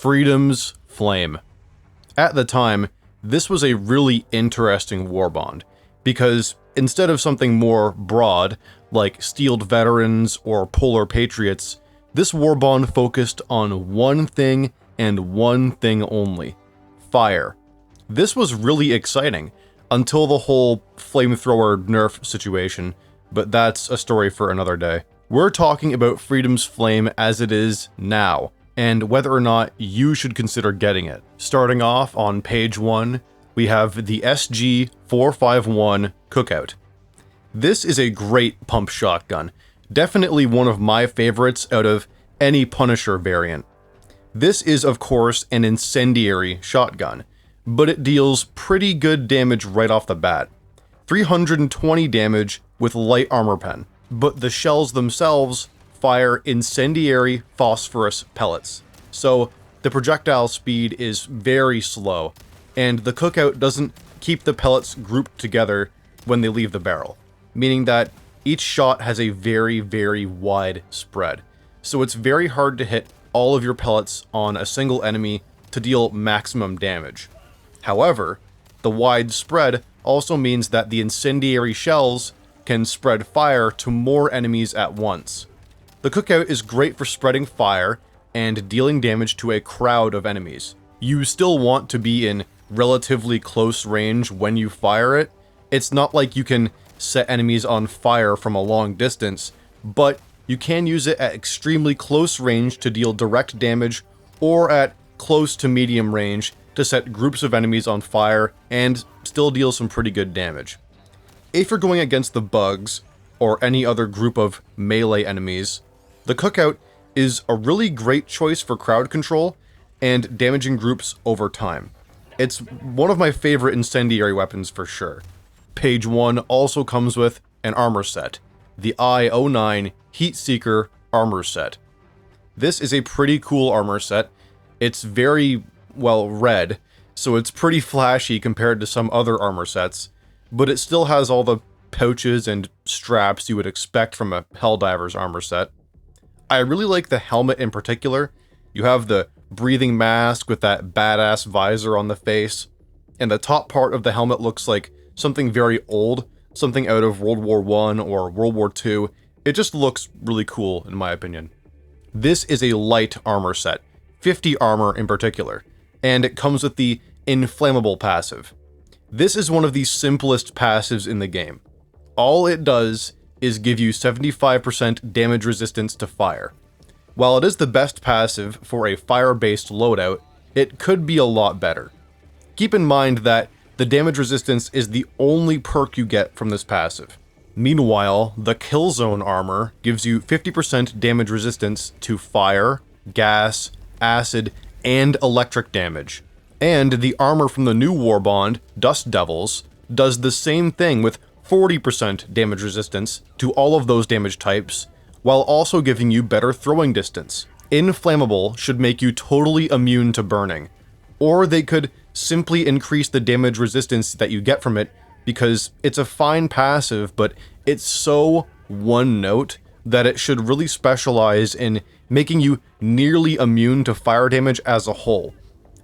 Freedom's Flame. At the time, this was a really interesting warbond, because instead of something more broad, like Steeled Veterans or Polar Patriots, this warbond focused on one thing and one thing only: fire. This was really exciting, until the whole flamethrower nerf situation, but that's a story for another day. We're talking about Freedom's Flame as it is now, and whether or not you should consider getting it. Starting off on page 1, we have the SG-451 Cookout. This is a great pump shotgun, definitely one of my favorites out of any Punisher variant. This is of course an incendiary shotgun, but it deals pretty good damage right off the bat. 320 damage with light armor pen, but the shells themselves fire incendiary phosphorus pellets. So the projectile speed is very slow, and the cookout doesn't keep the pellets grouped together when they leave the barrel, meaning that each shot has a very, very wide spread. So it's very hard to hit all of your pellets on a single enemy to deal maximum damage. However, the wide spread also means that the incendiary shells can spread fire to more enemies at once. The cookout is great for spreading fire and dealing damage to a crowd of enemies. You still want to be in relatively close range when you fire it. It's not like you can set enemies on fire from a long distance, but you can use it at extremely close range to deal direct damage, or at close to medium range to set groups of enemies on fire and still deal some pretty good damage. If you're going against the bugs, or any other group of melee enemies, the cookout is a really great choice for crowd control and damaging groups over time. It's one of my favorite incendiary weapons for sure. Page 1 also comes with an armor set, the I-09 Heatseeker armor set. This is a pretty cool armor set. It's very, well, red, so it's pretty flashy compared to some other armor sets, but it still has all the pouches and straps you would expect from a Helldivers armor set. I really like the helmet in particular. You have the breathing mask with that badass visor on the face, and the top part of the helmet looks like something very old, something out of World War I or World War II. It just looks really cool in my opinion. This is a light armor set, 50 armor in particular, and it comes with the inflammable passive. This is one of the simplest passives in the game. All it does is give you 75% damage resistance to fire. While it is the best passive for a fire-based loadout, it could be a lot better. Keep in mind that the damage resistance is the only perk you get from this passive. Meanwhile, the kill zone armor gives you 50% damage resistance to fire, gas, acid, and electric damage. And the armor from the new warbond, Dust Devils, does the same thing with 40% damage resistance to all of those damage types, while also giving you better throwing distance. Inflammable should make you totally immune to burning, or they could simply increase the damage resistance that you get from it, because it's a fine passive, but it's so one note that it should really specialize in making you nearly immune to fire damage as a whole.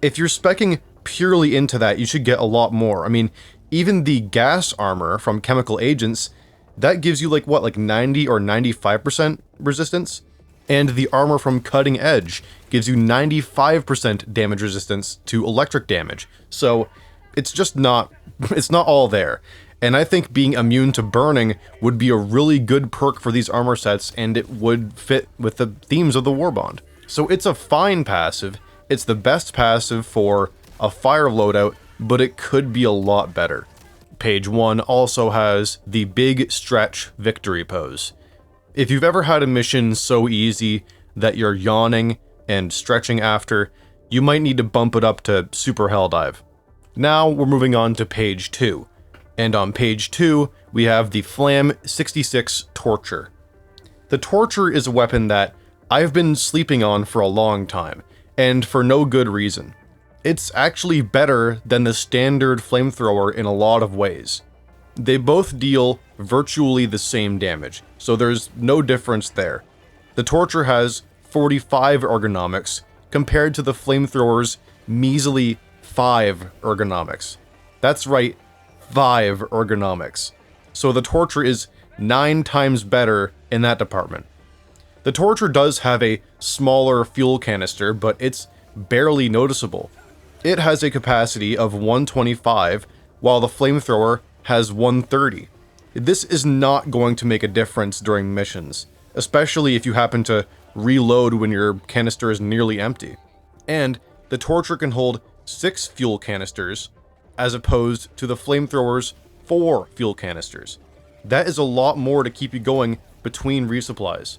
If you're speccing purely into that, you should get a lot more. I mean, even the gas armor from chemical agents, that gives you like 90 or 95% resistance? And the armor from Cutting Edge gives you 95% damage resistance to electric damage. So it's just not, it's not all there. And I think being immune to burning would be a really good perk for these armor sets, and it would fit with the themes of the warbond. So it's a fine passive. It's the best passive for a fire loadout, but it could be a lot better. Page 1 also has the Big Stretch Victory Pose. If you've ever had a mission so easy that you're yawning and stretching after, you might need to bump it up to Super Helldive. Now we're moving on to page 2. And on page 2, we have the Flam 66 Torture. The Torture is a weapon that I've been sleeping on for a long time, and for no good reason. It's actually better than the standard flamethrower in a lot of ways. They both deal virtually the same damage, so there's no difference there. The Torture has 45 ergonomics, compared to the flamethrower's measly 5 ergonomics. That's right, 5 ergonomics. So the Torture is 9 times better in that department. The Torture does have a smaller fuel canister, but it's barely noticeable. It has a capacity of 125, while the Flamethrower has 130. This is not going to make a difference during missions, especially if you happen to reload when your canister is nearly empty. And the Torture can hold 6 fuel canisters, as opposed to the Flamethrower's 4 fuel canisters. That is a lot more to keep you going between resupplies.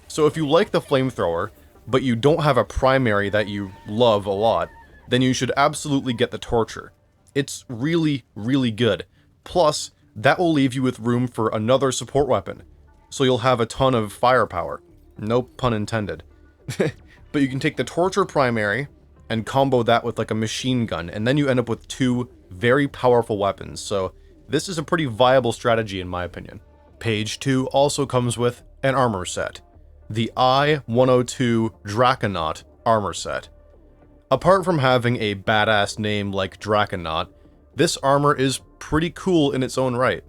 So if you like the Flamethrower, but you don't have a primary that you love a lot, then you should absolutely get the Torture. It's really, really good. Plus, that will leave you with room for another support weapon, so you'll have a ton of firepower. No pun intended. But you can take the Torture primary and combo that with like a machine gun, and then you end up with 2 very powerful weapons, so this is a pretty viable strategy in my opinion. Page 2 also comes with an armor set. The I-102 Draconaut armor set. Apart from having a badass name like Draconaut, this armor is pretty cool in its own right.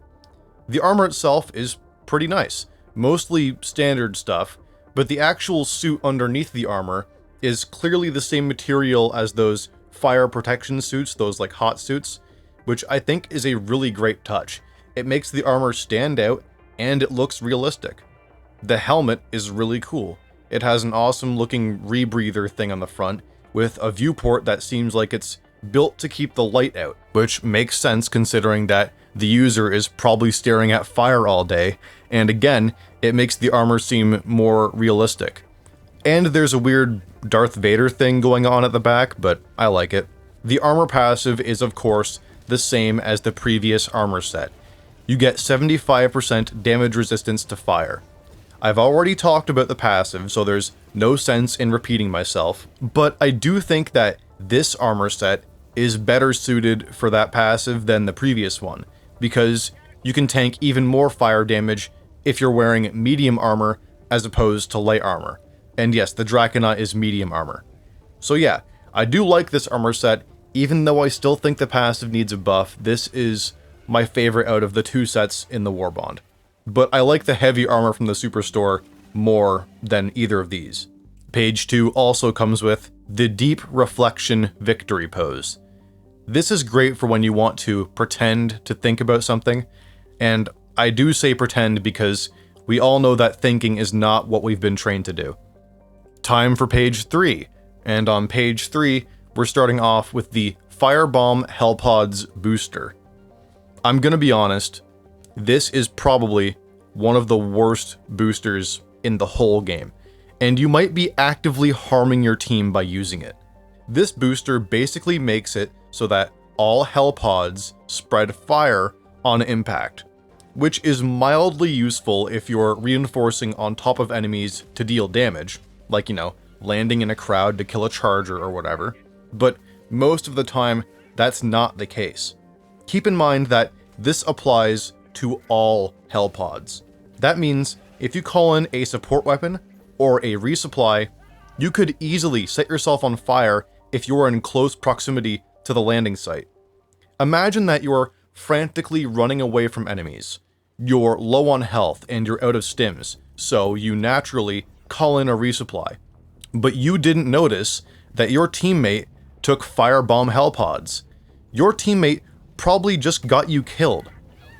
The armor itself is pretty nice, mostly standard stuff, but the actual suit underneath the armor is clearly the same material as those fire protection suits, those like hot suits, which I think is a really great touch. It makes the armor stand out and it looks realistic. The helmet is really cool. It has an awesome looking rebreather thing on the front with a viewport that seems like it's built to keep the light out, which makes sense considering that the user is probably staring at fire all day, and again, it makes the armor seem more realistic. And there's a weird Darth Vader thing going on at the back, but I like it. The armor passive is of course the same as the previous armor set. You get 75% damage resistance to fire. I've already talked about the passive, so there's no sense in repeating myself, but I do think that this armor set is better suited for that passive than the previous one, because you can tank even more fire damage if you're wearing medium armor as opposed to light armor. And yes, the Draconaut is medium armor. So yeah, I do like this armor set, even though I still think the passive needs a buff. This is my favorite out of the 2 sets in the Warbond. But I like the heavy armor from the Superstore more than either of these. Page 2 also comes with the Deep Reflection Victory Pose. This is great for when you want to pretend to think about something, and I do say pretend because we all know that thinking is not what we've been trained to do. Time for page 3, and on page 3, we're starting off with the Firebomb Hellpods Booster. I'm gonna be honest, this is probably one of the worst boosters in the whole game, and you might be actively harming your team by using it. This booster basically makes it so that all Hellpods spread fire on impact, which is mildly useful if you're reinforcing on top of enemies to deal damage, like, you know, landing in a crowd to kill a charger or whatever, but most of the time that's not the case. Keep in mind that this applies to all Hellpods. That means if you call in a support weapon or a resupply, you could easily set yourself on fire if you're in close proximity to the landing site. Imagine that you're frantically running away from enemies. You're low on health and you're out of stims, so you naturally call in a resupply. But you didn't notice that your teammate took Firebomb Hellpods. Your teammate probably just got you killed.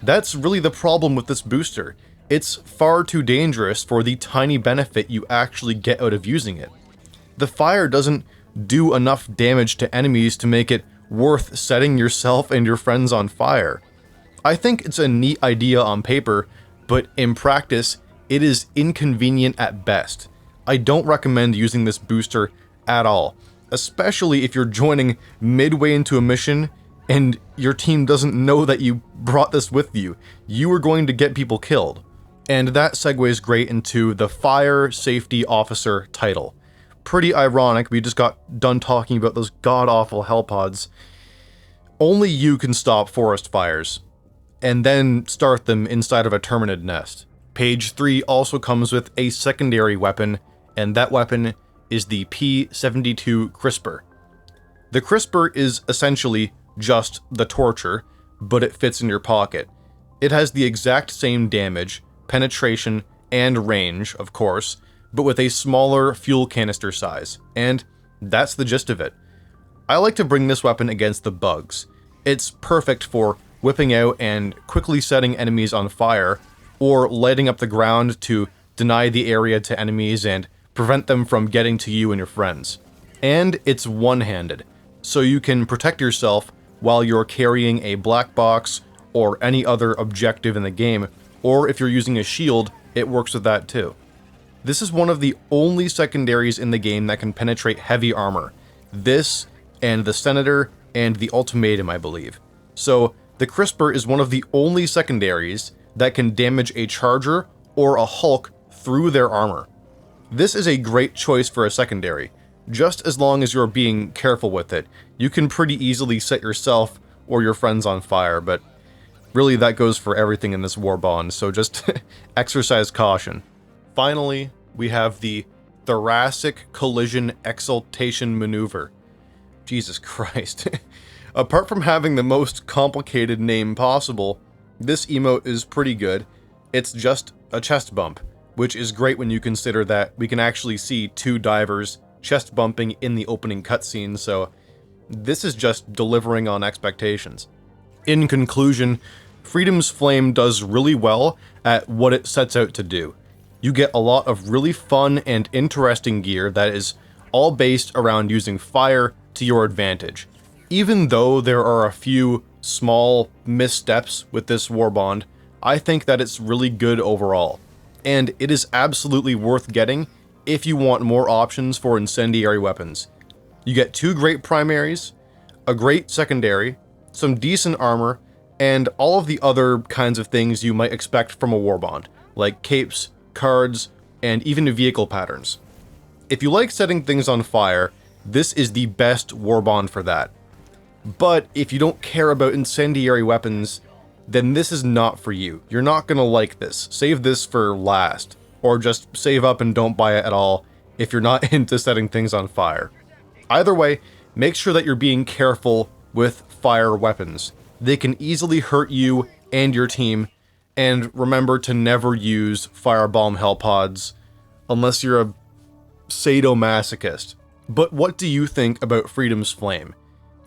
That's really the problem with this booster. It's far too dangerous for the tiny benefit you actually get out of using it. The fire doesn't do enough damage to enemies to make it worth setting yourself and your friends on fire. I think it's a neat idea on paper, but in practice, it is inconvenient at best. I don't recommend using this booster at all, especially if you're joining midway into a mission and your team doesn't know that you brought this with you. You are going to get people killed. And that segues great into the Fire Safety Officer title. Pretty ironic, we just got done talking about those god-awful Hellpods. Only you can stop forest fires, and then start them inside of a Terminid nest. Page 3 also comes with a secondary weapon, and that weapon is the P72 Crisper. The Crisper is essentially just the Torture, but it fits in your pocket. It has the exact same damage, penetration, and range, of course, but with a smaller fuel canister size, and that's the gist of it. I like to bring this weapon against the bugs. It's perfect for whipping out and quickly setting enemies on fire, or lighting up the ground to deny the area to enemies and prevent them from getting to you and your friends. And it's one-handed, so you can protect yourself while you're carrying a black box or any other objective in the game, or if you're using a shield, it works with that too. This is one of the only secondaries in the game that can penetrate heavy armor. This, and the Senator, and the Ultimatum, I believe. So, the Crisper is one of the only secondaries that can damage a Charger or a Hulk through their armor. This is a great choice for a secondary. Just as long as you're being careful with it, you can pretty easily set yourself or your friends on fire, but really that goes for everything in this Warbond, so just exercise caution. Finally, we have the Thoracic Collision Exaltation Maneuver. Jesus Christ. Apart from having the most complicated name possible, this emote is pretty good. It's just a chest bump, which is great when you consider that we can actually see two divers chest bumping in the opening cutscene, so this is just delivering on expectations. In conclusion, Freedom's Flame does really well at what it sets out to do. You get a lot of really fun and interesting gear that is all based around using fire to your advantage. Even though there are a few small missteps with this Warbond, I think that it's really good overall. And it is absolutely worth getting if you want more options for incendiary weapons. You get two great primaries, a great secondary, some decent armor, and all of the other kinds of things you might expect from a Warbond, like capes, cards, and even vehicle patterns. If you like setting things on fire, this is the best Warbond for that. But if you don't care about incendiary weapons, then this is not for you. You're not gonna like this. Save this for last. Or just save up and don't buy it at all if you're not into setting things on fire. Either way, make sure that you're being careful with fire weapons. They can easily hurt you and your team, and remember to never use firebomb hell pods unless you're a sadomasochist. But what do you think about Freedom's Flame?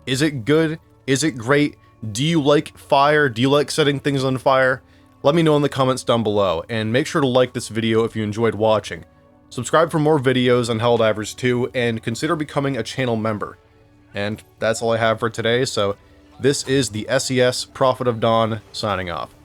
Is it good? Is it great? Do you like fire? Do you like setting things on fire? Let me know in the comments down below, and make sure to like this video if you enjoyed watching. Subscribe for more videos on Helldivers 2, and consider becoming a channel member. And that's all I have for today, so this is the SES Prophet of Dawn signing off.